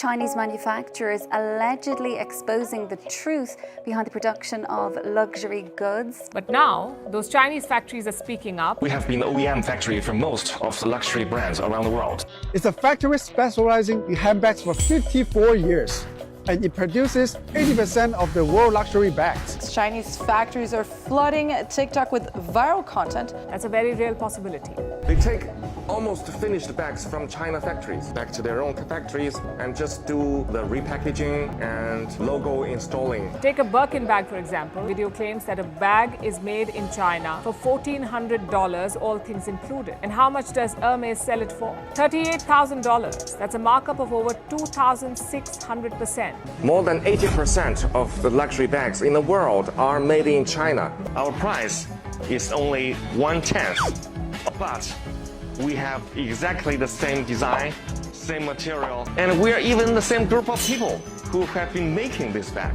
Chinese manufacturers allegedly exposing the truth behind the production of luxury goods. But now, those Chinese factories are speaking up. We have been the OEM factory for most of the luxury brands around the world. It's a factory specializing in handbags for 54 years. And it produces 80% of the world luxury bags. Chinese factories are flooding TikTok with viral content. That's a very real possibility. They take almost finished bags from China factories back to their own factories and just do the repackaging and logo installing. Take a Birkin bag, for example. Video claims that a bag is made in China for $1,400, all things included. And how much does Hermès sell it for? $38,000. That's a markup of over 2,600%. More than 80% of the luxury bags in the world are made in China. Our price is only 1/10, but we have exactly the same design, same material, and we're even the same group of people who have been making this bag.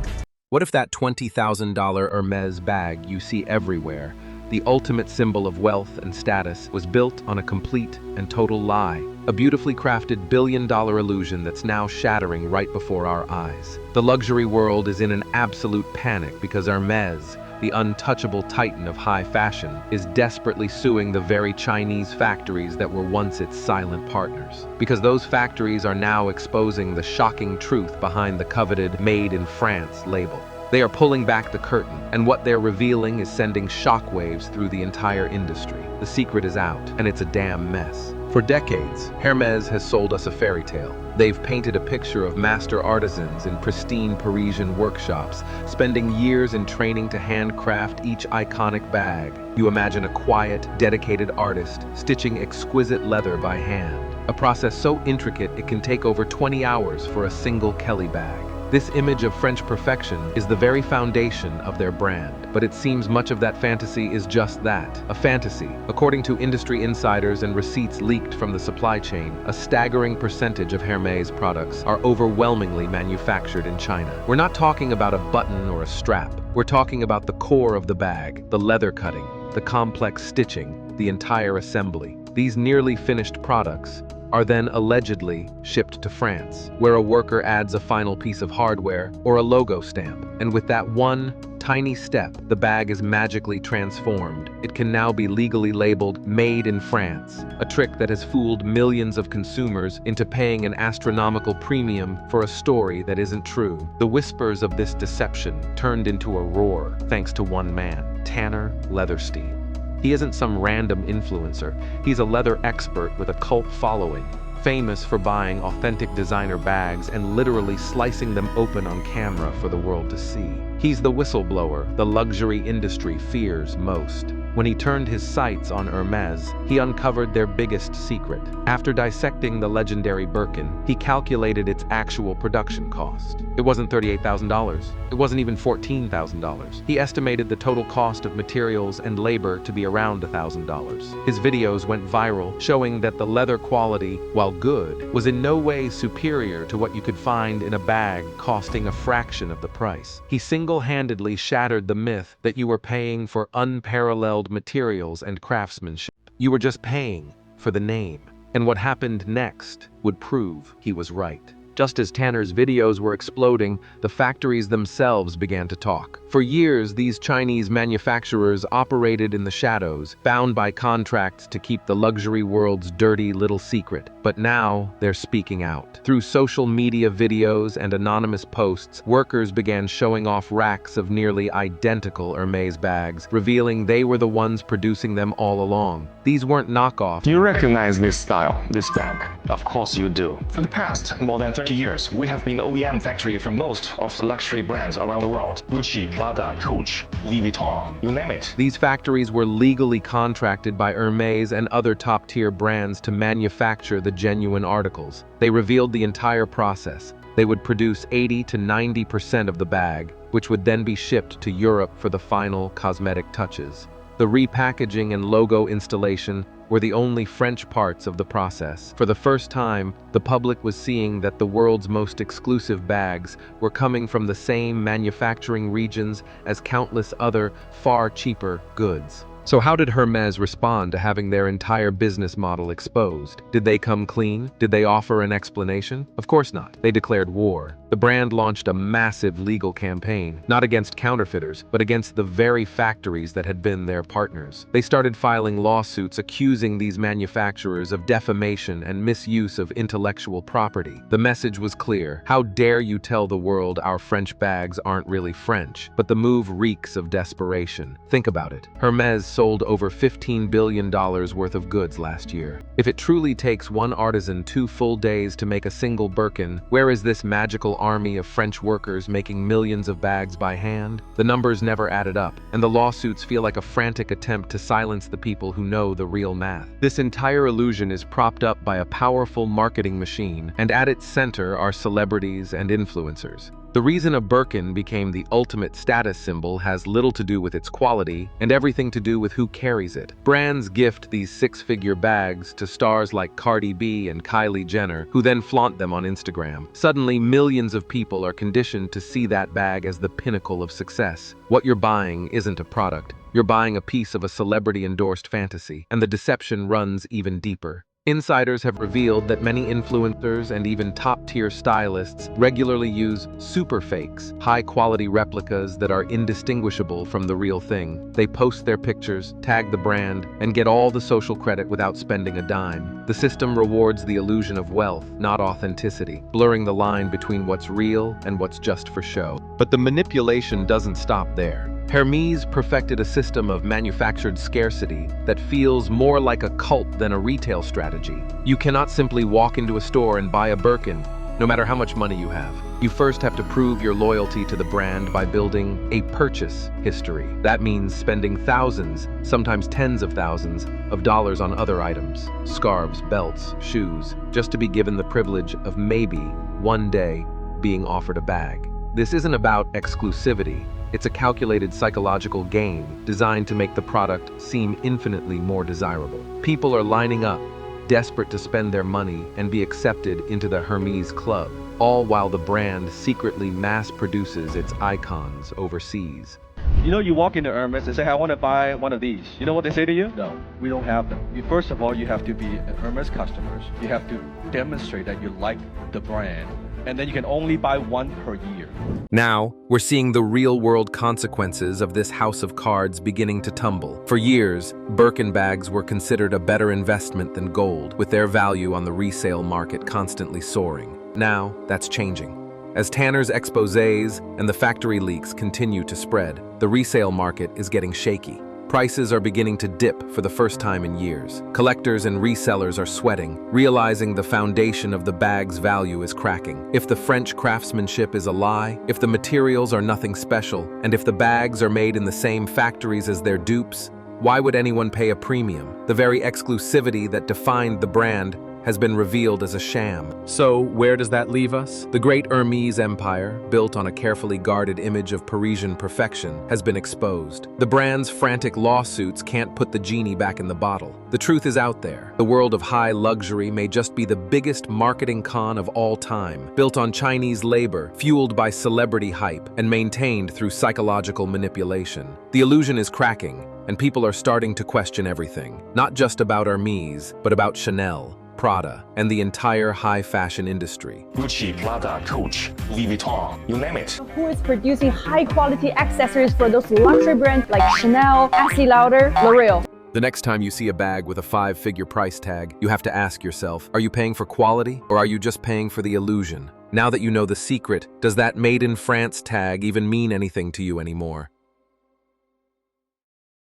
What if that $20,000 Hermès bag you see everywhere, the ultimate symbol of wealth and status, was built on a complete and total lie? A beautifully crafted billion-dollar illusion that's now shattering right before our eyes. The luxury world is in an absolute panic because Hermès, the untouchable titan of high fashion, is desperately suing the very Chinese factories that were once its silent partners. Because those factories are now exposing the shocking truth behind the coveted "Made in France" label. They are pulling back the curtain, and what they're revealing is sending shockwaves through the entire industry. The secret is out, and it's a damn mess. For decades, Hermès has sold us a fairy tale. They've painted a picture of master artisans in pristine Parisian workshops, spending years in training to handcraft each iconic bag. You imagine a quiet, dedicated artist stitching exquisite leather by hand, a process so intricate it can take over 20 hours for a single Kelly bag. This image of French perfection is the very foundation of their brand, but it seems much of that fantasy is just that, a fantasy. According to industry insiders and receipts leaked from the supply chain, a staggering percentage of Hermès products are overwhelmingly manufactured in China. We're not talking about a button or a strap. We're talking about the core of the bag, the leather cutting, the complex stitching, the entire assembly. These nearly finished products are then allegedly shipped to France, where a worker adds a final piece of hardware or a logo stamp. And with that one tiny step, the bag is magically transformed. It can now be legally labeled "Made in France," a trick that has fooled millions of consumers into paying an astronomical premium for a story that isn't true. The whispers of this deception turned into a roar thanks to one man, Tanner Leatherstein. He isn't some random influencer. He's a leather expert with a cult following, famous for buying authentic designer bags and literally slicing them open on camera for the world to see. He's the whistleblower the luxury industry fears most. When he turned his sights on Hermès, he uncovered their biggest secret. After dissecting the legendary Birkin, he calculated its actual production cost. It wasn't $38,000. It wasn't even $14,000. He estimated the total cost of materials and labor to be around $1,000. His videos went viral, showing that the leather quality, while good, was in no way superior to what you could find in a bag costing a fraction of the price. He single-handedly shattered the myth that you were paying for unparalleled materials and craftsmanship. You were just paying for the name. And what happened next would prove he was right. Just as Tanner's videos were exploding, the factories themselves began to talk. For years, these Chinese manufacturers operated in the shadows, bound by contracts to keep the luxury world's dirty little secret. But now, they're speaking out. Through social media videos and anonymous posts, workers began showing off racks of nearly identical Hermès bags, revealing they were the ones producing them all along. These weren't knockoffs. Do you recognize this style, this bag? Of course you do. For the past more than 30 years, we have been the OEM factory for most of the luxury brands around the world. Gucci, Prada, Coach, Louis Vuitton, you name it. These factories were legally contracted by Hermès and other top-tier brands to manufacture the genuine articles. They revealed the entire process. They would produce 80 to 90% of the bag, which would then be shipped to Europe for the final cosmetic touches. The repackaging and logo installation were the only French parts of the process. For the first time, the public was seeing that the world's most exclusive bags were coming from the same manufacturing regions as countless other, far cheaper goods. So how did Hermès respond to having their entire business model exposed? Did they come clean? Did they offer an explanation? Of course not. They declared war. The brand launched a massive legal campaign, not against counterfeiters, but against the very factories that had been their partners. They started filing lawsuits accusing these manufacturers of defamation and misuse of intellectual property. The message was clear. How dare you tell the world our French bags aren't really French? But the move reeks of desperation. Think about it. Hermès sold over $15 billion worth of goods last year. If it truly takes one artisan 2 full days to make a single Birkin, where is this magical army of French workers making millions of bags by hand? The numbers never added up, and the lawsuits feel like a frantic attempt to silence the people who know the real math. This entire illusion is propped up by a powerful marketing machine, and at its center are celebrities and influencers. The reason a Birkin became the ultimate status symbol has little to do with its quality and everything to do with who carries it. Brands gift these 6-figure bags to stars like Cardi B and Kylie Jenner, who then flaunt them on Instagram. Suddenly, millions of people are conditioned to see that bag as the pinnacle of success. What you're buying isn't a product. You're buying a piece of a celebrity-endorsed fantasy, and the deception runs even deeper. Insiders have revealed that many influencers and even top-tier stylists regularly use super fakes, high-quality replicas that are indistinguishable from the real thing. They post their pictures, tag the brand, and get all the social credit without spending a dime. The system rewards the illusion of wealth, not authenticity, blurring the line between what's real and what's just for show. But the manipulation doesn't stop there. Hermès perfected a system of manufactured scarcity that feels more like a cult than a retail strategy. You cannot simply walk into a store and buy a Birkin, no matter how much money you have. You first have to prove your loyalty to the brand by building a purchase history. That means spending thousands, sometimes tens of thousands, of dollars on other items, scarves, belts, shoes, just to be given the privilege of maybe, one day, being offered a bag. This isn't about exclusivity. It's a calculated psychological game designed to make the product seem infinitely more desirable. People are lining up, desperate to spend their money and be accepted into the Hermès club, all while the brand secretly mass produces its icons overseas. You know, you walk into Hermès and say, I want to buy one of these. You know what they say to you? No, we don't have them. First of all, you have to be an Hermès customer. You have to demonstrate that you like the brand. And then you can only buy one per year. Now, we're seeing the real-world consequences of this house of cards beginning to tumble. For years, Birkin bags were considered a better investment than gold, with their value on the resale market constantly soaring. Now, that's changing. As Tanner's exposés and the factory leaks continue to spread, the resale market is getting shaky. Prices are beginning to dip for the first time in years. Collectors and resellers are sweating, realizing the foundation of the bag's value is cracking. If the French craftsmanship is a lie, if the materials are nothing special, and if the bags are made in the same factories as their dupes, why would anyone pay a premium? The very exclusivity that defined the brand has been revealed as a sham. So, where does that leave us? The great Hermès empire, built on a carefully guarded image of Parisian perfection, has been exposed. The brand's frantic lawsuits can't put the genie back in the bottle. The truth is out there. The world of high luxury may just be the biggest marketing con of all time, built on Chinese labor, fueled by celebrity hype, and maintained through psychological manipulation. The illusion is cracking, and people are starting to question everything. Not just about Hermès, but about Chanel, Prada, and the entire high fashion industry. Gucci, Prada, Coach, Louis Vuitton, you name it. Who is producing high-quality accessories for those luxury brands like Chanel, Estée Lauder, L'Oreal? The next time you see a bag with a 5-figure price tag, you have to ask yourself, are you paying for quality, or are you just paying for the illusion? Now that you know the secret, does that Made in France tag even mean anything to you anymore?